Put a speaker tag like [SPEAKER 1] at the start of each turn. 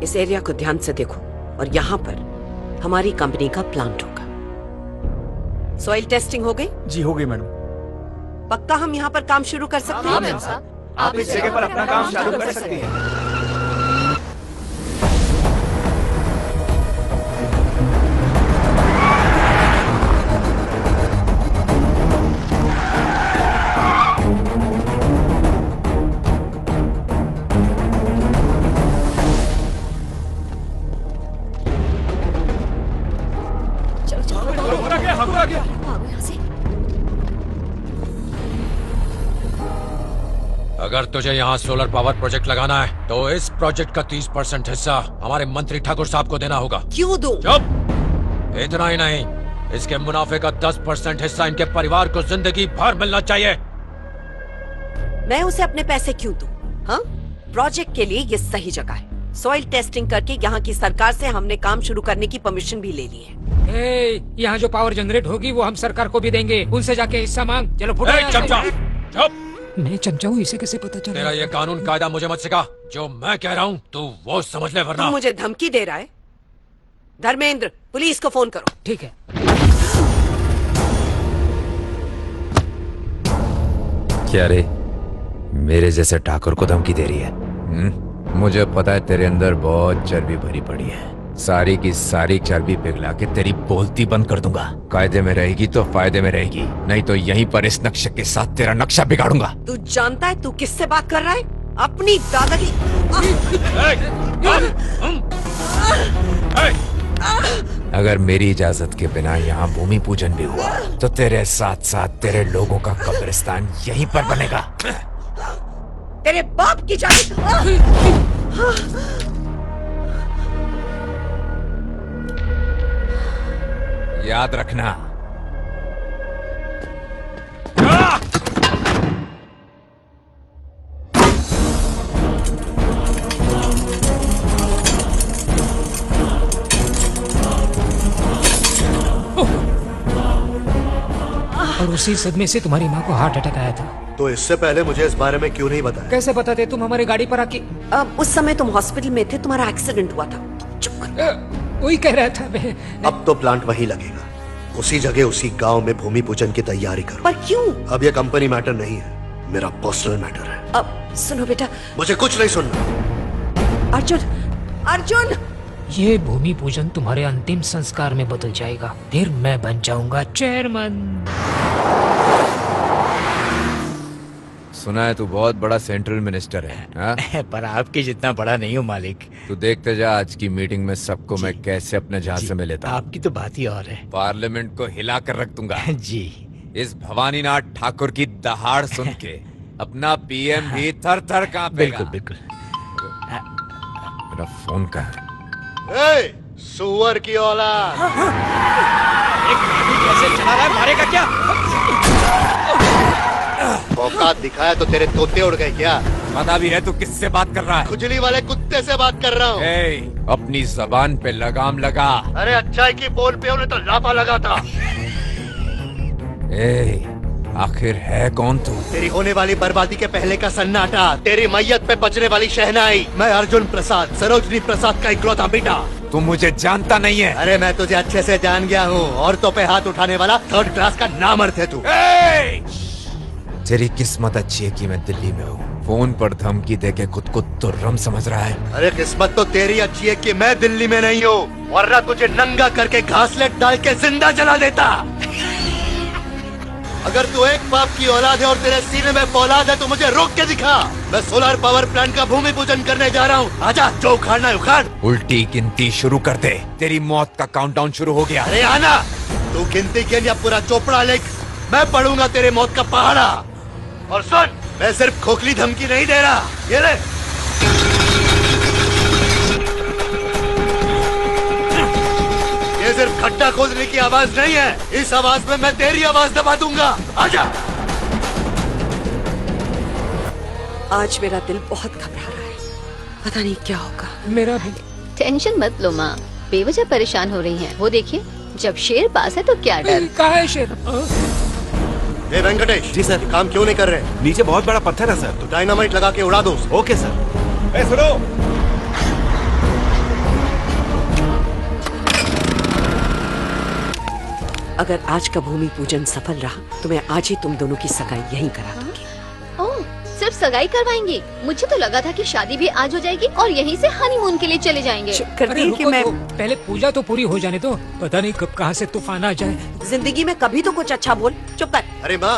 [SPEAKER 1] इस एरिया को ध्यान से देखो और यहाँ पर हमारी कंपनी का प्लांट होगा। सॉइल टेस्टिंग हो गई?
[SPEAKER 2] जी हो गई मैडम।
[SPEAKER 1] पक्का हम यहाँ पर काम शुरू कर सकते हैं?
[SPEAKER 2] मैम साहब, आप इस जगह पर अपना काम चालू कर सकती हैं।
[SPEAKER 3] अगर तुझे यहाँ सोलर पावर प्रोजेक्ट लगाना है तो इस प्रोजेक्ट का 30% हिस्सा हमारे मंत्री ठाकुर साहब को देना होगा।
[SPEAKER 1] क्यों दूं?
[SPEAKER 3] चुप! इतना ही नहीं, इसके मुनाफे का 10% हिस्सा इनके परिवार को जिंदगी भर मिलना चाहिए।
[SPEAKER 1] मैं उसे अपने पैसे क्यों दूं? हाँ? प्रोजेक्ट के लिए ये सही जगह है। सॉइल टेस्टिंग करके यहाँ की सरकार से हमने काम शुरू करने की परमिशन भी ले ली है।
[SPEAKER 4] यहाँ जो पावर जनरेट होगी वो हम सरकार को भी देंगे। उनसे जाके हिस्सा मांग। चलो फुटो।
[SPEAKER 3] चुप!
[SPEAKER 4] मैं चमचा हूँ, इसे कैसे पता चला?
[SPEAKER 3] तेरा ये कानून कायदा मुझे मत सिखा। जो मैं कह रहा हूँ तू वो समझ ले, वरना
[SPEAKER 1] तू मुझे धमकी दे रहा है? धर्मेंद्र, पुलिस को फोन करो।
[SPEAKER 4] ठीक है।
[SPEAKER 5] क्या रे, मेरे जैसे ठाकुर को धमकी दे रही है? मुझे पता है तेरे अंदर बहुत चर्बी भरी पड़ी है। सारी की सारी चर्बी पिघला के तेरी बोलती बंद कर दूंगा। कायदे में रहेगी तो फायदे में रहेगी, नहीं तो यहीं पर इस नक्शे के साथ तेरा नक्शा बिगाड़ूंगा।
[SPEAKER 1] तू जानता है तू किससे बात कर रहा है? अपनी दादागी।
[SPEAKER 5] अगर मेरी इजाजत के बिना यहाँ भूमि पूजन भी हुआ तो तेरे साथ साथ तेरे लोगों का कब्रिस्तान यहीं पर बनेगा।
[SPEAKER 1] तेरे बाप की जान।
[SPEAKER 5] याद रखना।
[SPEAKER 4] और उसी सदमे से तुम्हारी माँ को हार्ट अटैक आया था।
[SPEAKER 6] तो इससे पहले मुझे इस बारे में क्यों नहीं बताया?
[SPEAKER 4] कैसे बताते? तुम हमारी गाड़ी पर आके।
[SPEAKER 1] उस समय तुम हॉस्पिटल में थे, तुम्हारा एक्सीडेंट हुआ था। चुप कर।
[SPEAKER 4] वही कह रहा था मैं।
[SPEAKER 6] अब तो प्लांट वहीं लगेगा, उसी जगह उसी गांव में भूमि पूजन की तैयारी करो।
[SPEAKER 1] पर क्यों?
[SPEAKER 6] अब ये कंपनी मैटर नहीं है, मेरा पर्सनल मैटर है।
[SPEAKER 1] अब सुनो बेटा।
[SPEAKER 6] मुझे कुछ नहीं सुनना।
[SPEAKER 1] अर्जुन, अर्जुन!
[SPEAKER 4] ये भूमि पूजन तुम्हारे अंतिम संस्कार में बदल जाएगा, फिर मैं बन जाऊंगा चेयरमैन।
[SPEAKER 5] सुना है तू बहुत बड़ा सेंट्रल मिनिस्टर है, हाँ?
[SPEAKER 7] पर आपके जितना बड़ा नहीं हूँ मालिक।
[SPEAKER 5] तू देखते जा आज की मीटिंग में सबको मैं कैसे अपने जहाज से में लेता हूँ।
[SPEAKER 7] आपकी तो बात ही और है।
[SPEAKER 5] पार्लियामेंट को हिला कर रख दूंगा।
[SPEAKER 7] जी।
[SPEAKER 5] इस भवानीनाथ ठाकुर की दहाड़ सुन के अपना पीएम भी थर थर कांपेगा।
[SPEAKER 7] बिल्कुल बिल्कुल।
[SPEAKER 5] मेरा फोन का
[SPEAKER 6] सुअर की औलाद!
[SPEAKER 7] कैसे चला रहा है, मारेगा क्या?
[SPEAKER 6] औकात दिखाया तो तेरे तोते उड़ गए क्या?
[SPEAKER 5] पता भी है तू किससे बात कर रहा है?
[SPEAKER 6] खुजली वाले कुत्ते से बात कर रहा हूँ।
[SPEAKER 5] अपनी जबान पे लगाम लगा।
[SPEAKER 6] अरे अच्छाई की बोल पे उन्हें तो लापा लगा था।
[SPEAKER 5] आखिर है कौन तू?
[SPEAKER 6] तेरी होने वाली बर्बादी के पहले का सन्नाटा, तेरी मैयत पे बचने वाली शहनाई। मैं अर्जुन प्रसाद, सरोजनी प्रसाद का इकलौता बेटा।
[SPEAKER 5] तू मुझे जानता नहीं है।
[SPEAKER 6] अरे मैं तुझे अच्छे से जान गया हूँ। औरतों पे हाथ उठाने वाला थर्ड क्लास का नामर्द है तू।
[SPEAKER 5] तेरी किस्मत अच्छी है कि मैं दिल्ली में हूँ। फोन पर धमकी देके खुद को तुर्रम समझ रहा है।
[SPEAKER 6] अरे किस्मत तो तेरी अच्छी है कि मैं दिल्ली में नहीं हूँ, वरना तुझे नंगा करके घासलेट डाल के जिंदा जला देता। अगर तू एक बाप की औलाद है और तेरे सीने में फौलाद है तो मुझे रोक के दिखा। मैं सोलर पावर प्लांट का भूमि पूजन करने जा रहा हूँ। आजा, जो उखाड़ना है उखाड़।
[SPEAKER 5] उल्टी गिनती शुरू कर दे, तेरी मौत का काउंटडाउन शुरू हो गया।
[SPEAKER 6] अरे आना, तू गिनती के लिए पूरा चोपड़ा लिख, मैं पढ़ूंगा तेरे मौत का पहाड़ा। और सुन, मैं सिर्फ खोखली धमकी नहीं दे रहा, ये ले। ये सिर्फ खड्डा खोदने की आवाज नहीं है, इस आवाज में मैं तेरी आवाज दबा दूंगा। आजा।
[SPEAKER 1] आज मेरा दिल बहुत घबरा रहा है, पता नहीं क्या होगा।
[SPEAKER 4] मेरा भी।
[SPEAKER 8] टेंशन मत लो माँ, बेवजह परेशान हो रही हैं। वो देखिए, जब शेर पास है तो क्या डर।
[SPEAKER 4] कहाँ है शेर?
[SPEAKER 6] ए वेंकटेश। जी सर। काम क्यों नहीं कर रहे?
[SPEAKER 2] नीचे बहुत बड़ा पत्थर है सर।
[SPEAKER 6] तो डायनामाइट लगा के उड़ा दो।
[SPEAKER 2] Okay sir. सुनो,
[SPEAKER 1] अगर आज का भूमि पूजन सफल रहा तो मैं आज ही तुम दोनों की सगाई यहीं करा दूंगी।
[SPEAKER 8] ओह, सिर्फ सगाई करवाएंगी? मुझे तो लगा था कि शादी भी आज हो जाएगी और यहीं से हनीमून के लिए चले जाएंगे।
[SPEAKER 1] चुप कर
[SPEAKER 4] अरे
[SPEAKER 1] दी कि
[SPEAKER 4] रुको
[SPEAKER 1] मैं
[SPEAKER 4] तो, पहले पूजा तो पूरी हो जाने दो। पता नहीं कब कहाँ से तूफान आ जाए।
[SPEAKER 1] जिंदगी में कभी तो कुछ अच्छा बोल। चुप कर।
[SPEAKER 6] अरे माँ,